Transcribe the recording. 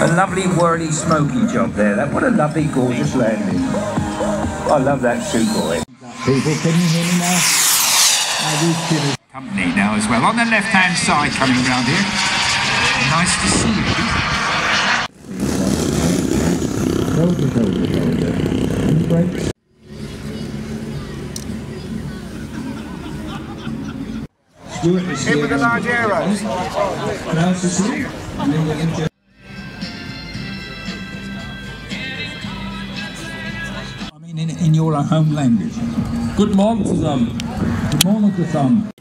A lovely whirly smoky job there. What a lovely gorgeous landing. I love that suit boy. People, can you hear me now? Company now as well. On the left hand side coming round here. Nice to see you. Hold it. Brakes. In with the large arrows. I mean in your home language. Guten Morgen zusammen. Good morning zusammen.